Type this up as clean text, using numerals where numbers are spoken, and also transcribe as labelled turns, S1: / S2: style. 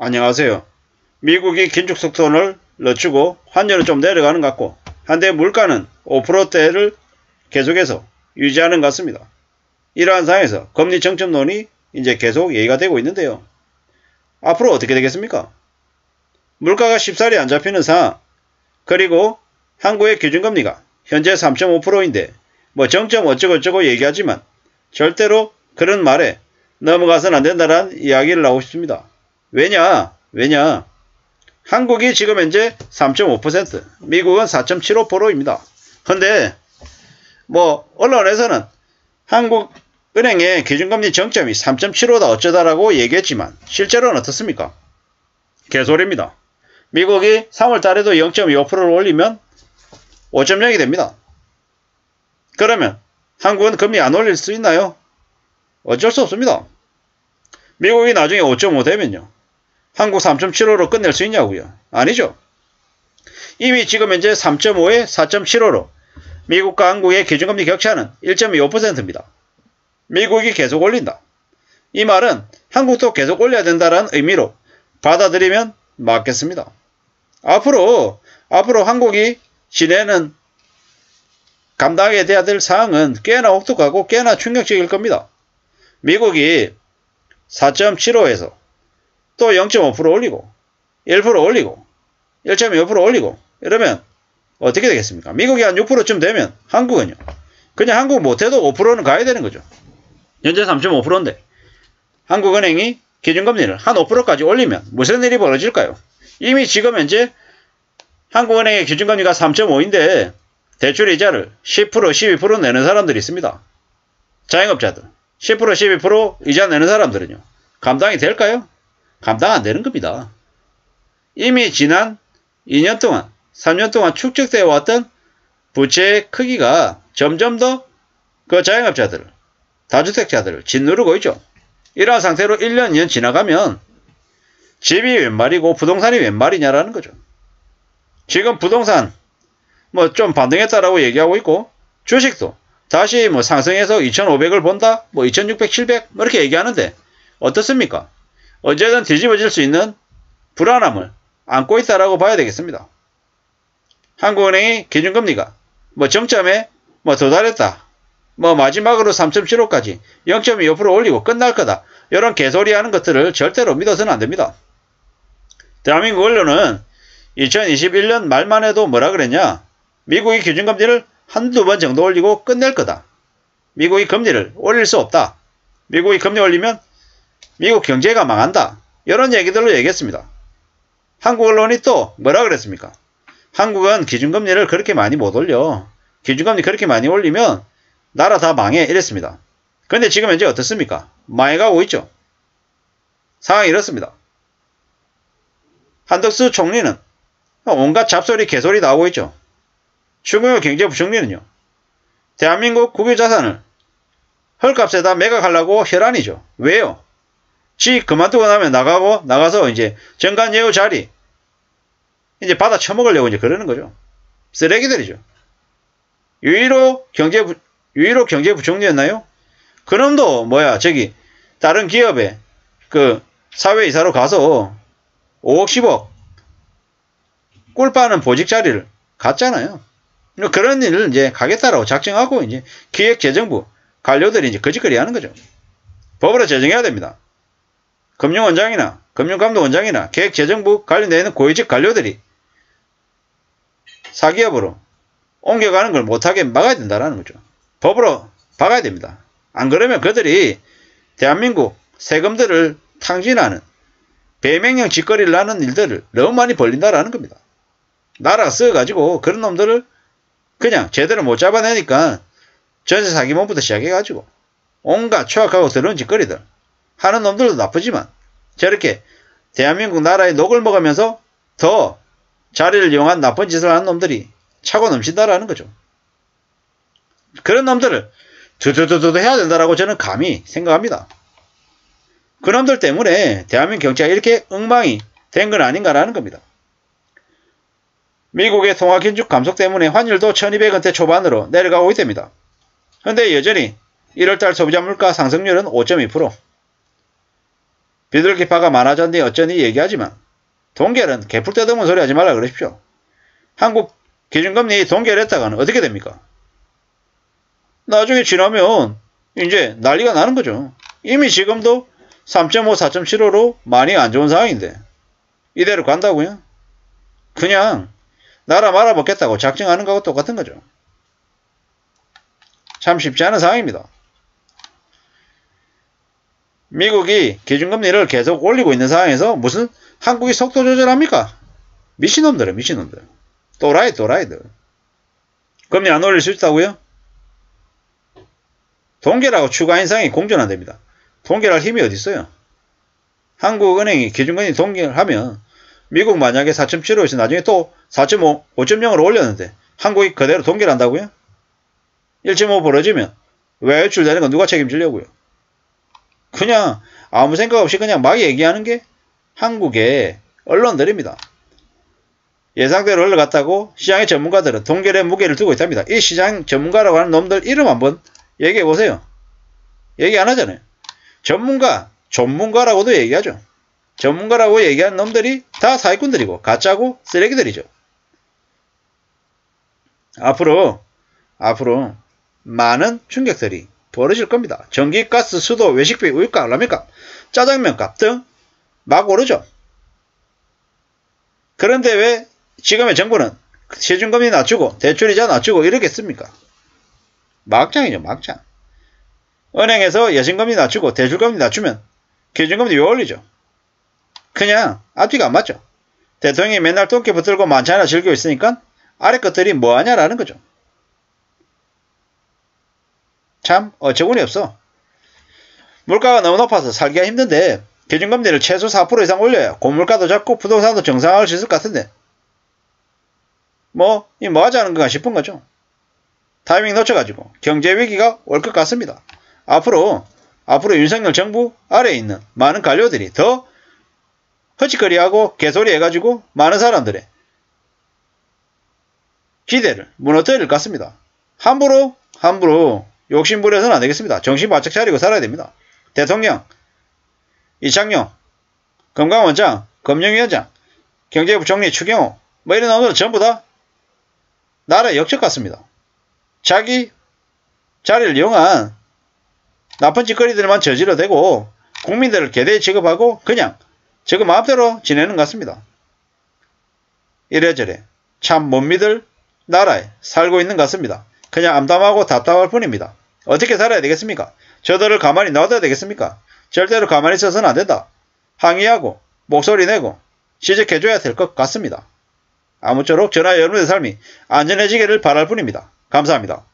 S1: 안녕하세요. 미국이 긴축 속도를 늦추고 환율은 좀 내려가는 것 같고 한데 물가는 5%대를 계속해서 유지하는 것 같습니다. 이러한 상황에서 금리 정점론이 이제 계속 얘기가 되고 있는데요. 앞으로 어떻게 되겠습니까? 물가가 쉽사리 안 잡히는 상황, 그리고 한국의 기준금리가 현재 3.5%인데 뭐 정점 어쩌고저쩌고 얘기하지만 절대로 그런 말에 넘어가서는 안 된다는 이야기를 하고 싶습니다. 왜냐? 한국이 지금 현재 3.5%, 미국은 4.75%입니다. 근데 뭐 언론에서는 한국은행의 기준금리 정점이 3.75다 어쩌다라고 얘기했지만 실제로는 어떻습니까? 개소리입니다. 미국이 3월 달에도 0.25%를 올리면 5.0이 됩니다. 그러면 한국은 금리 안 올릴 수 있나요? 어쩔 수 없습니다. 미국이 나중에 5.5 되면요. 한국 3.75로 끝낼 수 있냐고요? 아니죠. 이미 지금 현재 3.5에 4.75로 미국과 한국의 기준금리 격차는 1.25%입니다. 미국이 계속 올린다. 이 말은 한국도 계속 올려야 된다는 의미로 받아들이면 맞겠습니다. 앞으로 한국이 지내는 감당해야 될 사항은 꽤나 혹독하고 꽤나 충격적일 겁니다. 미국이 4.75에서 또 0.5% 올리고 1% 올리고 1.25% 올리고 이러면 어떻게 되겠습니까? 미국이 한 6%쯤 되면 한국은요. 그냥 한국 못해도 5%는 가야 되는 거죠. 현재 3.5%인데 한국은행이 기준금리를 한 5%까지 올리면 무슨 일이 벌어질까요? 이미 지금 현재 한국은행의 기준금리가 3.5인데 대출이자를 10%, 12% 내는 사람들이 있습니다. 자영업자들 10%, 12% 이자 내는 사람들은요. 감당이 될까요? 감당 안 되는 겁니다. 이미 지난 2년 동안, 3년 동안 축적되어 왔던 부채의 크기가 점점 더 그 자영업자들을, 다주택자들을 짓누르고 있죠. 이러한 상태로 1년, 2년 지나가면 집이 웬 말이고 부동산이 웬 말이냐라는 거죠. 지금 부동산 뭐 좀 반등했다라고 얘기하고 있고 주식도 다시 뭐 상승해서 2,500을 본다, 뭐 2,600, 700 뭐 이렇게 얘기하는데 어떻습니까? 언제든 뒤집어질 수 있는 불안함을 안고 있다라고 봐야 되겠습니다. 한국은행이 기준금리가 뭐 정점에 뭐 도달했다. 뭐 마지막으로 3.75까지 0.25% 올리고 끝날 거다. 이런 개소리 하는 것들을 절대로 믿어서는 안 됩니다. 대한민국 언론은 2021년 말만 해도 뭐라 그랬냐? 미국이 기준금리를 한두 번 정도 올리고 끝낼 거다. 미국이 금리를 올릴 수 없다. 미국이 금리 올리면 미국 경제가 망한다. 이런 얘기들로 얘기했습니다. 한국 언론이 또 뭐라 그랬습니까? 한국은 기준금리를 그렇게 많이 못 올려. 기준금리 그렇게 많이 올리면 나라 다 망해. 이랬습니다. 근데 지금 현재 어떻습니까? 망해가고 있죠. 상황이 이렇습니다. 한덕수 총리는 온갖 잡소리 개소리 나오고 있죠. 추경호 경제부총리는요. 대한민국 국유자산을 헐값에다 매각하려고 혈안이죠. 왜요? 지 그만두고 나면 나가서 이제 정관예우 자리 이제 받아 처먹으려고 이제 그러는 거죠. 쓰레기들이죠. 유일호 경제부총리였나요? 그놈도 다른 기업에 그 사회이사로 가서 5억 10억 꿀 빠는 보직 자리를 갔잖아요. 그런 일을 이제 가겠다라고 작정하고 이제 기획재정부 관료들이 이제 거짓거리 하는 거죠. 법으로 제정해야 됩니다. 금융원장이나 금융감독원장이나 계획재정부 관련되어 있는 고위직 관료들이 사기업으로 옮겨가는 걸 못하게 막아야 된다는 거죠. 법으로 박아야 됩니다. 안 그러면 그들이 대한민국 세금들을 탕진하는 배명령 짓거리를 하는 일들을 너무 많이 벌린다라는 겁니다. 나라가 써가지고 그런 놈들을 그냥 제대로 못 잡아내니까 전세 사기범부터 시작해가지고 온갖 추악하고 더러운 짓거리들 하는 놈들도 나쁘지만 저렇게 대한민국 나라의 녹을 먹으면서 더 자리를 이용한 나쁜 짓을 하는 놈들이 차고 넘친다라는 거죠. 그런 놈들을 두두두두 해야 된다라고 저는 감히 생각합니다. 그 놈들 때문에 대한민국 경제가 이렇게 엉망이 된 건 아닌가라는 겁니다. 미국의 통화 긴축 감속 때문에 환율도 1200원대 초반으로 내려가고 있답니다. 그런데 여전히 1월달 소비자 물가 상승률은 5.2%. 비둘기파가 많아졌니 어쩌니 얘기하지만 동결은 개풀 뜯어먹는 소리 하지 말라 그러십시오. 한국 기준금리 동결했다가는 어떻게 됩니까? 나중에 지나면 이제 난리가 나는 거죠. 이미 지금도 3.5, 4.75로 많이 안 좋은 상황인데 이대로 간다고요? 그냥 나라 말아먹겠다고 작정하는 거하고 똑같은 거죠. 참 쉽지 않은 상황입니다. 미국이 기준금리를 계속 올리고 있는 상황에서 무슨 한국이 속도 조절합니까? 미친놈들이에요, 미친놈들. 또라이들. 금리 안 올릴 수 있다고요? 동결하고 추가 인상이 공존 안 됩니다. 동결할 힘이 어디 있어요? 한국은행이 기준금리 동결하면 미국 만약에 4.75에서 나중에 또 4.5, 5.0으로 올렸는데 한국이 그대로 동결한다고요? 1.5 벌어지면 외유출되는 건 누가 책임지려고요? 그냥 아무 생각 없이 그냥 막 얘기하는 게 한국의 언론들입니다. 예상대로 흘러갔다고 시장의 전문가들은 동결의 무게를 두고 있답니다. 이 시장 전문가라고 하는 놈들 이름 한번 얘기해 보세요. 얘기 안 하잖아요. 전문가라고도 얘기하죠. 전문가라고 얘기하는 놈들이 다 사기꾼들이고 가짜고 쓰레기들이죠. 앞으로 많은 충격들이 벌어질 겁니다. 전기, 가스, 수도, 외식비, 우유값, 라면값, 짜장면값 등 막 오르죠. 그런데 왜 지금의 정부는 시중금리 낮추고 대출이자 낮추고 이러겠습니까? 막장이죠, 막장. 은행에서 예신금리 낮추고 대출금리 낮추면 기준금리 왜 올리죠? 그냥 앞뒤가 안 맞죠. 대통령이 맨날 똥개 붙들고 만찬이나 즐기고 있으니까 아래 것들이 뭐하냐라는 거죠. 참 어처구니 없어. 물가가 너무 높아서 살기가 힘든데 기준금리를 최소 4% 이상 올려야 고물가도 잡고 부동산도 정상화할 수 있을 것 같은데 뭐 하자는 건가 싶은 거죠. 타이밍 놓쳐가지고 경제위기가 올 것 같습니다. 앞으로 윤석열 정부 아래에 있는 많은 관료들이 더 허짓거리하고 개소리 해가지고 많은 사람들의 기대를 무너뜨릴 것 같습니다. 함부로 욕심부려서는 안 되겠습니다. 정신 바짝 차리고 살아야 됩니다. 대통령, 이창용, 금감원장, 금융위원장, 경제부총리 추경호 뭐 이런 놈들은 전부 다 나라의 역적 같습니다. 자기 자리를 이용한 나쁜 짓거리들만 저질러대고 국민들을 개대에 취급하고 그냥 저거 마음대로 지내는 것 같습니다. 이래저래 참 못 믿을 나라에 살고 있는 것 같습니다. 그냥 암담하고 답답할 뿐입니다. 어떻게 살아야 되겠습니까? 저들을 가만히 놔둬야 되겠습니까? 절대로 가만히 있어서는 안 된다. 항의하고 목소리 내고 지적해줘야 될 것 같습니다. 아무쪼록 저나 여러분의 삶이 안전해지기를 바랄 뿐입니다. 감사합니다.